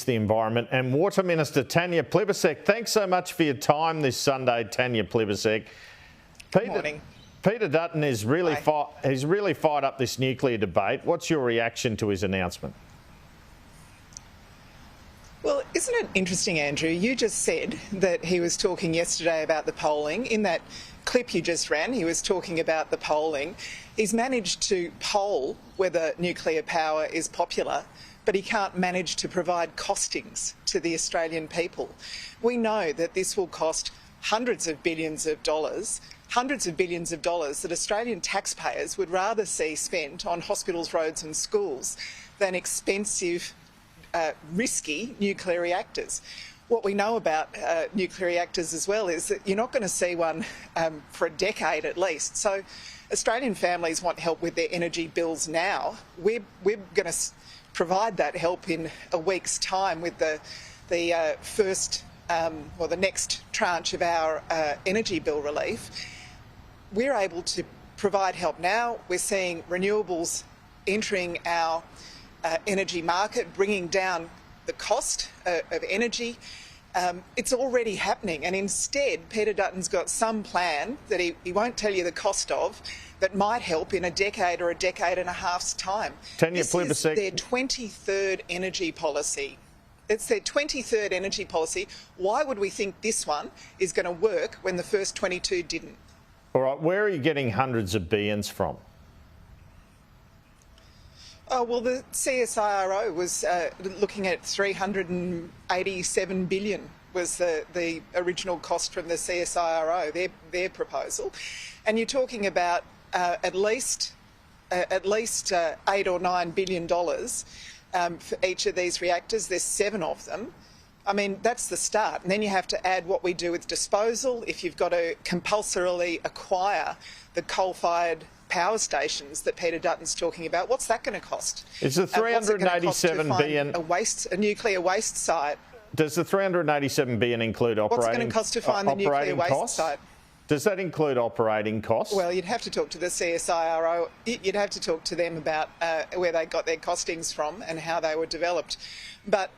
the environment, and Water Minister Tanya Plibersek. Thanks so much for your time this Sunday, Tanya Plibersek. Good morning. Peter Dutton is really fired up this nuclear debate. What's your reaction to his announcement? Well, isn't it interesting, Andrew? You just said that he was talking yesterday about the polling. In that clip you just ran, he was talking about the polling. He's managed to poll whether nuclear power is popular, but he can't manage to provide costings to the Australian people. We know that this will cost hundreds of billions of dollars that Australian taxpayers would rather see spent on hospitals, roads and schools than expensive, risky nuclear reactors. What we know about nuclear reactors as well is that you're not going to see one for a decade at least. So Australian families want help with their energy bills now. We're going to provide that help in a week's time with the next tranche of our energy bill relief. We're able to provide help now. We're seeing renewables entering our energy market, bringing down the cost of energy. It's already happening, and instead Peter Dutton's got some plan that he won't tell you the cost of that might help in a decade or a decade and a half's time. Tanya This Plibersek. is their 23rd energy policy. It's their 23rd energy policy. Why would we think this one is going to work when the first 22 didn't? All right, where are you getting hundreds of billions from? Oh, well, the CSIRO was looking at $387 billion was the original cost from the CSIRO, their proposal. And you're talking about at least $8 or $9 billion for each of these reactors. There's 7 of them. I mean, that's the start. And then you have to add what we do with disposal. If you've got to compulsorily acquire the coal-fired power stations that Peter Dutton's talking about, what's that going to cost? Is the $387 billion a nuclear waste site? Does the $387 billion include operating costs? What's it going to cost to find the nuclear waste site? Does that include operating costs? Well, you'd have to talk to the CSIRO. You'd have to talk to them about where they got their costings from and how they were developed. But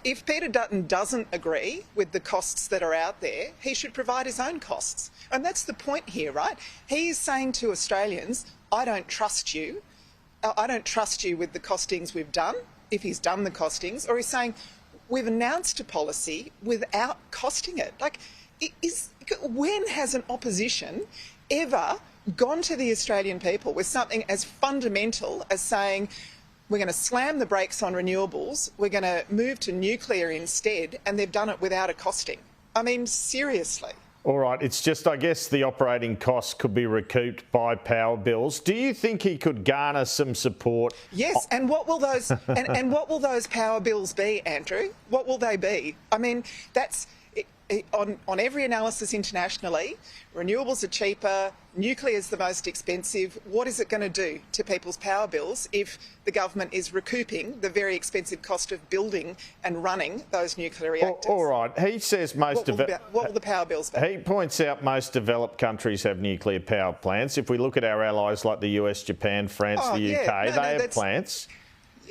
if Peter Dutton doesn't agree with the costs that are out there, he should provide his own costs. And that's the point here, right? He is saying to Australians, I don't trust you. I don't trust you with the costings we've done, if he's done the costings, or he's saying, we've announced a policy without costing it. Like, when has an opposition ever gone to the Australian people with something as fundamental as saying, we're going to slam the brakes on renewables, we're going to move to nuclear instead, and they've done it without a costing? I mean, seriously. All right, it's just, I guess, the operating costs could be recouped by power bills. Do you think he could garner some support? Yes, and what will those and what will those power bills be, Andrew? What will they be? I mean, that's on every analysis internationally, renewables are cheaper, nuclear is the most expensive. What is it going to do to people's power bills if the government is recouping the very expensive cost of building and running those nuclear reactors? All right, he says what will the power bills be? He points out most developed countries have nuclear power plants. If we look at our allies like the US, Japan, France, the UK, they have plants.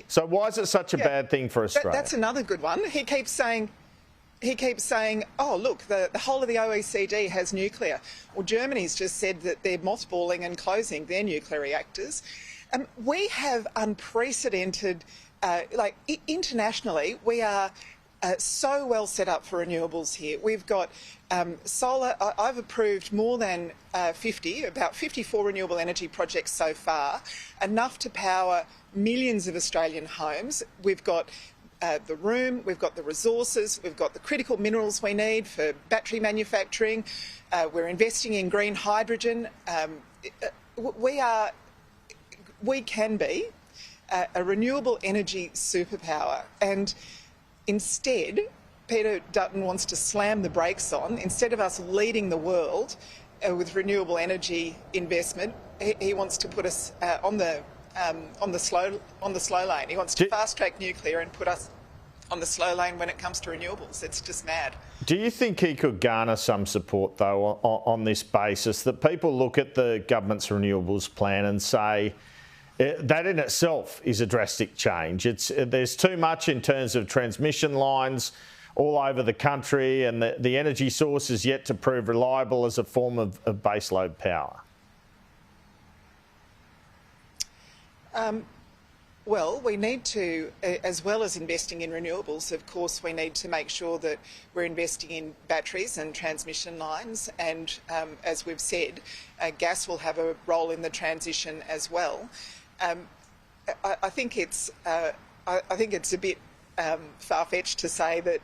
So why is it such a bad thing for Australia? That's another good one. He keeps saying, oh, look, the whole of the OECD has nuclear. Well, Germany's just said that they're mothballing and closing their nuclear reactors. We have unprecedented, internationally, we are so well set up for renewables here. We've got solar. I've approved more than about 54 renewable energy projects so far, enough to power millions of Australian homes. We've got the room, we've got the resources, we've got the critical minerals we need for battery manufacturing. We're investing in green hydrogen. We can be a renewable energy superpower, and instead Peter Dutton wants to slam the brakes on. Instead of us leading the world with renewable energy investment, he wants to put us on the slow lane. He wants to fast track nuclear and put us on the slow lane when it comes to renewables. It's just mad. Do you think he could garner some support, though, on this basis, that people look at the government's renewables plan and say, that in itself is a drastic change. There's too much in terms of transmission lines all over the country, and the energy source is yet to prove reliable as a form of baseload power. Well, we need to, as well as investing in renewables, of course, we need to make sure that we're investing in batteries and transmission lines. And as we've said, gas will have a role in the transition as well. I think it's a bit far-fetched to say that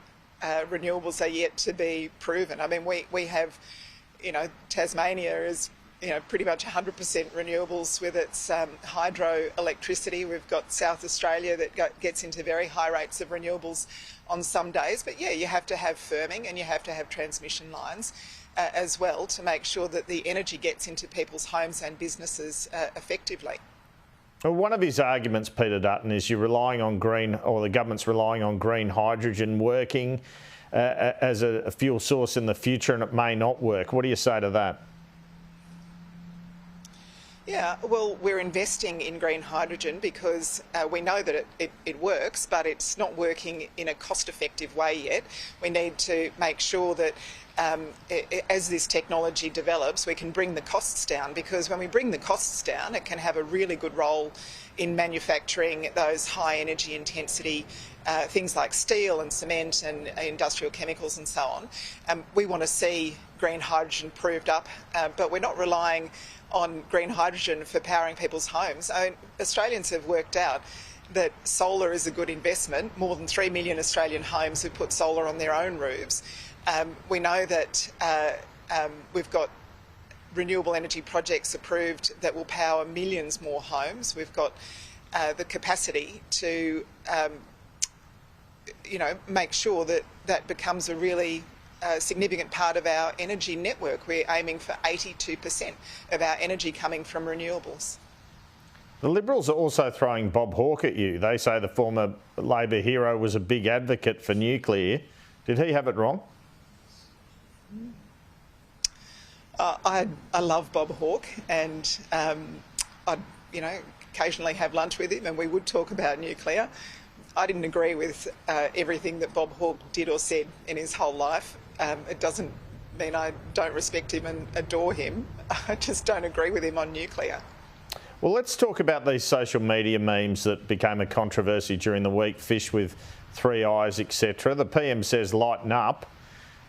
renewables are yet to be proven. I mean, we have, Tasmania is, pretty much 100% renewables with its hydroelectricity. We've got South Australia that gets into very high rates of renewables on some days. But yeah, you have to have firming and you have to have transmission lines as well to make sure that the energy gets into people's homes and businesses effectively. Well, one of his arguments, Peter Dutton, is you're relying on the government's relying on green hydrogen working as a fuel source in the future, and it may not work. What do you say to that? Yeah, well, we're investing in green hydrogen because we know that it works, but it's not working in a cost-effective way yet. We need to make sure that as this technology develops, we can bring the costs down, because when we bring the costs down, it can have a really good role in manufacturing those high energy intensity things like steel and cement and industrial chemicals and so on. We want to see green hydrogen proved up, but we're not relying on green hydrogen for powering people's homes. Australians have worked out that solar is a good investment. More than 3 million Australian homes have put solar on their own roofs. We know that we've got renewable energy projects approved that will power millions more homes. We've got the capacity to make sure that that becomes a really significant part of our energy network. We're aiming for 82% of our energy coming from renewables. The Liberals are also throwing Bob Hawke at you. They say the former Labor hero was a big advocate for nuclear. Did he have it wrong? I love Bob Hawke, and I'd occasionally have lunch with him, and we would talk about nuclear. I didn't agree with everything that Bob Hawke did or said in his whole life. It doesn't mean I don't respect him and adore him. I just don't agree with him on nuclear. Well, let's talk about these social media memes that became a controversy during the week, fish with 3 eyes, etc. The PM says lighten up,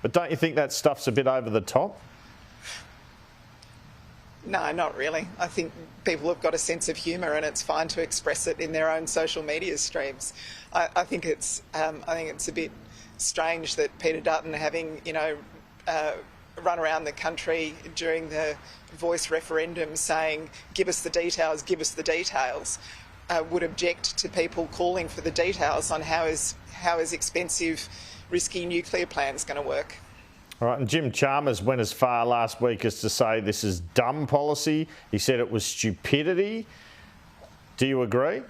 but don't you think that stuff's a bit over the top? No, not really. I think people have got a sense of humour, and it's fine to express it in their own social media streams. I think it's a bit strange that Peter Dutton, having run around the country during the Voice referendum saying "give us the details," would object to people calling for the details on how his expensive, risky nuclear plan is going to work. All right, and Jim Chalmers went as far last week as to say this is dumb policy. He said it was stupidity. Do you agree?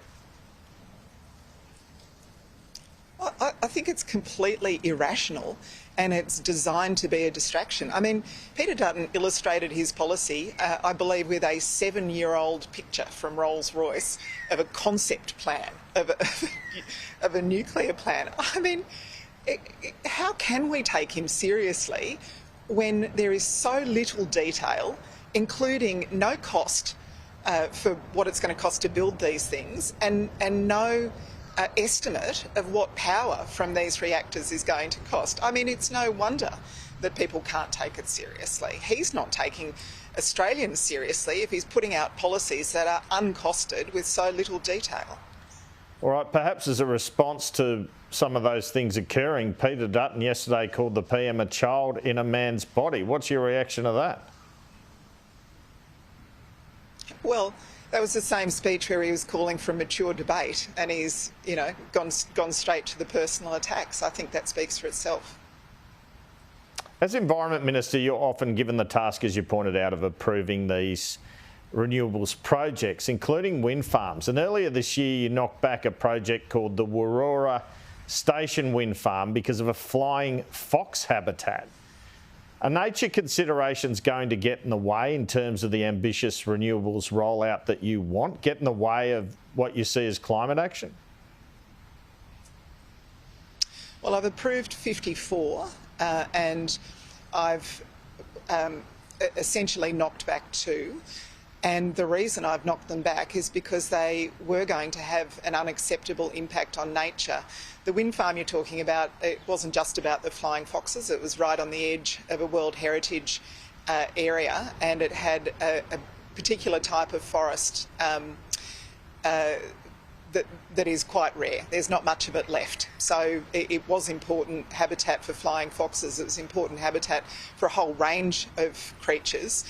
I think it's completely irrational, and it's designed to be a distraction. I mean, Peter Dutton illustrated his policy, I believe, with a 7-year-old picture from Rolls-Royce of a concept plan, of a nuclear plan. I mean, how can we take him seriously when there is so little detail, including no cost for what it's going to cost to build these things, and no estimate of what power from these reactors is going to cost? I mean, it's no wonder that people can't take it seriously. He's not taking Australians seriously if he's putting out policies that are uncosted with so little detail. All right, perhaps as a response to some of those things occurring, Peter Dutton yesterday called the PM a child in a man's body. What's your reaction to that? Well, that was the same speech where he was calling for mature debate, and he's, gone straight to the personal attacks. I think that speaks for itself. As Environment Minister, you're often given the task, as you pointed out, of approving these renewables projects, including wind farms. And earlier this year, you knocked back a project called the Warora Station Wind Farm because of a flying fox habitat. Are nature considerations going to get in the way in terms of the ambitious renewables rollout that you want, get in the way of what you see as climate action? Well, I've approved 54 and I've essentially knocked back 2. And the reason I've knocked them back is because they were going to have an unacceptable impact on nature. The wind farm you're talking about, it wasn't just about the flying foxes, it was right on the edge of a World Heritage area, and it had a particular type of forest that is quite rare. There's not much of it left. So it was important habitat for flying foxes. It was important habitat for a whole range of creatures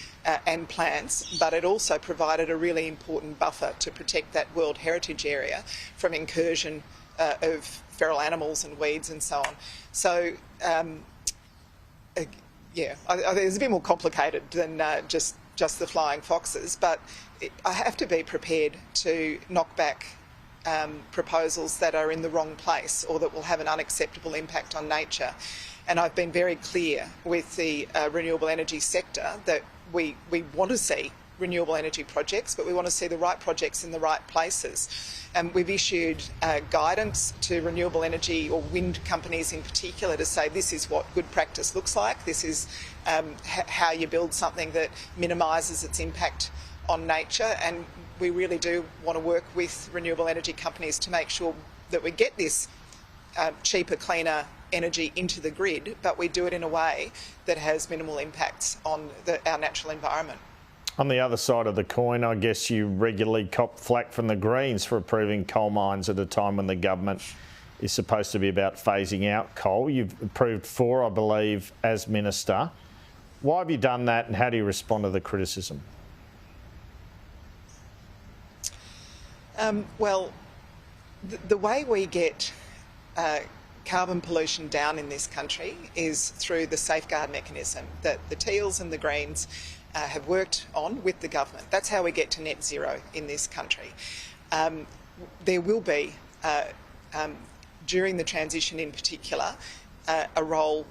and plants, but it also provided a really important buffer to protect that World Heritage area from incursion of feral animals and weeds and so on. So, yeah, it's a bit more complicated than just the flying foxes, but I have to be prepared to knock back proposals that are in the wrong place or that will have an unacceptable impact on nature. And I've been very clear with the renewable energy sector that we want to see renewable energy projects, but we want to see the right projects in the right places. We've issued guidance to renewable energy or wind companies in particular to say this is what good practice looks like, this is how you build something that minimises its impact on nature, and we really do want to work with renewable energy companies to make sure that we get this cheaper, cleaner energy into the grid, but we do it in a way that has minimal impacts on our natural environment. On the other side of the coin, I guess you regularly cop flack from the Greens for approving coal mines at a time when the government is supposed to be about phasing out coal. You've approved 4, I believe, as Minister. Why have you done that, and how do you respond to the criticism? Well, the way we get carbon pollution down in this country is through the safeguard mechanism that the Teals and the Greens have worked on with the government. That's how we get to net zero in this country. There will be, during the transition in particular, a role,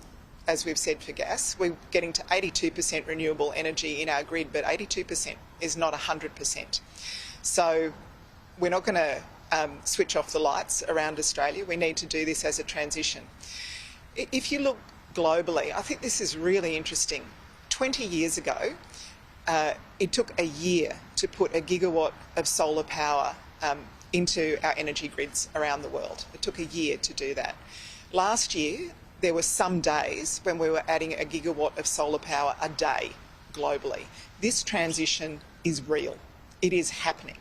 as we've said, for gas. We're getting to 82% renewable energy in our grid, but 82% is not 100%. So we're not going to switch off the lights around Australia. We need to do this as a transition. If you look globally, I think this is really interesting. 20 years ago, it took a year to put a gigawatt of solar power into our energy grids around the world. It took a year to do that. Last year, there were some days when we were adding a gigawatt of solar power a day globally. This transition is real. It is happening.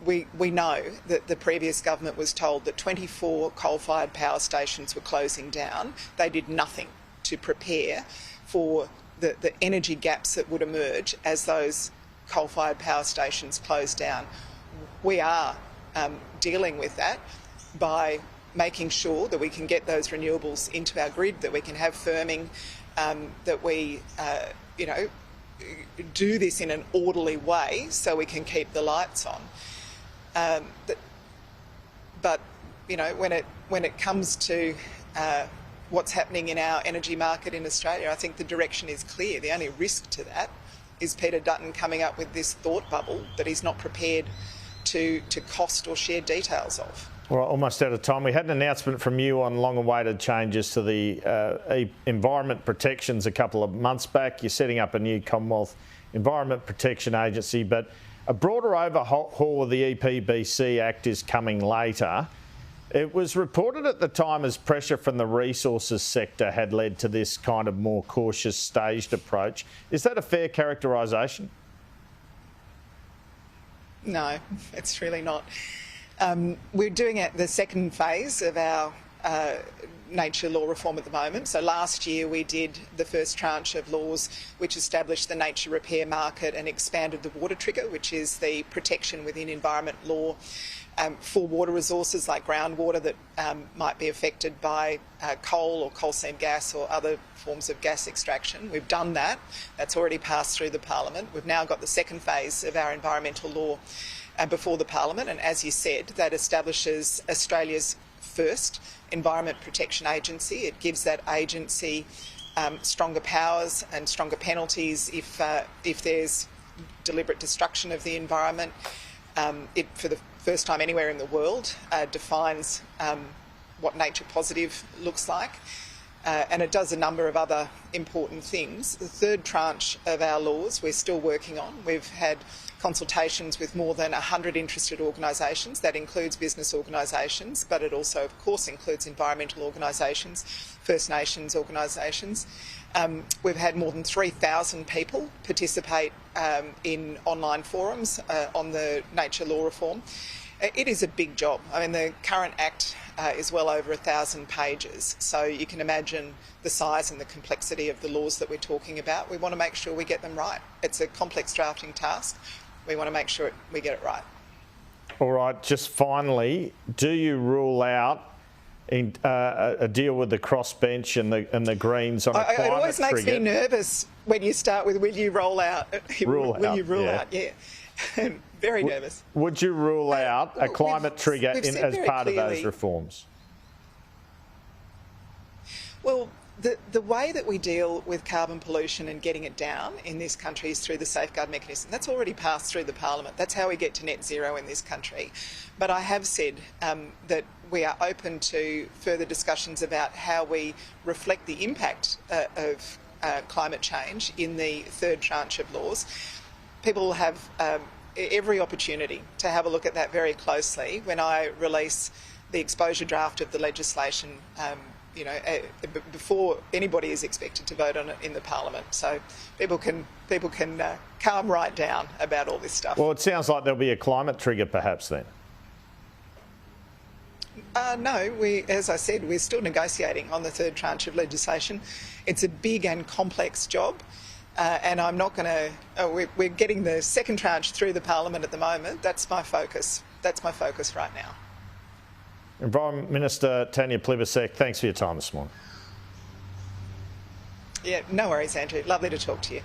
We know that the previous government was told that 24 coal-fired power stations were closing down. They did nothing to prepare for the energy gaps that would emerge as those coal-fired power stations closed down. We are dealing with that by making sure that we can get those renewables into our grid, that we can have firming, that we, do this in an orderly way so we can keep the lights on. But when it comes to what's happening in our energy market in Australia, I think the direction is clear. The only risk to that is Peter Dutton coming up with this thought bubble that he's not prepared to cost or share details of. We're almost out of time. We had an announcement from you on long-awaited changes to the environment protections a couple of months back. You're setting up a new Commonwealth Environment Protection Agency, but a broader overhaul of the EPBC Act is coming later. It was reported at the time as pressure from the resources sector had led to this kind of more cautious, staged approach. Is that a fair characterisation? No, it's really not. We're doing the second phase of our nature law reform at the moment. So last year we did the first tranche of laws which established the nature repair market and expanded the water trigger, which is the protection within environment law for water resources like groundwater that might be affected by coal or coal seam gas or other forms of gas extraction. We've done that. That's already passed through the Parliament. We've now got the second phase of our environmental law before the Parliament, and as you said, that establishes Australia's first Environment Protection Agency. It gives that agency stronger powers and stronger penalties if there's deliberate destruction of the environment. It, for the first time anywhere in the world, defines what nature positive looks like. And it does a number of other important things. The third tranche of our laws we're still working on. We've had consultations with more than 100 interested organisations. That includes business organisations, but it also, of course, includes environmental organisations, First Nations organisations. We've had more than 3,000 people participate in online forums on the nature law reform. It is a big job. I mean, the current Act is well over 1,000 pages, so you can imagine the size and the complexity of the laws that we're talking about. We want to make sure we get them right. It's a complex drafting task. We want to make sure we get it right. All right, just finally, do you rule out a deal with the crossbench and the Greens on a climate trigger? It always makes me nervous when you start with, will you roll out? Will you rule out? Yeah. Very nervous. Would you rule out a climate trigger as part of those reforms? Well, the way that we deal with carbon pollution and getting it down in this country is through the safeguard mechanism. That's already passed through the Parliament. That's how we get to net zero in this country. But I have said that we are open to further discussions about how we reflect the impact of climate change in the third tranche of laws. People have every opportunity to have a look at that very closely when I release the exposure draft of the legislation, before anybody is expected to vote on it in the Parliament. So people can calm right down about all this stuff. Well, it sounds like there'll be a climate trigger perhaps then. No, as I said, we're still negotiating on the third tranche of legislation. It's a big and complex job. And I'm not going to... we're getting the second tranche through the Parliament at the moment. That's my focus. That's my focus right now. Environment Minister Tanya Plibersek, thanks for your time this morning. Yeah, no worries, Andrew. Lovely to talk to you.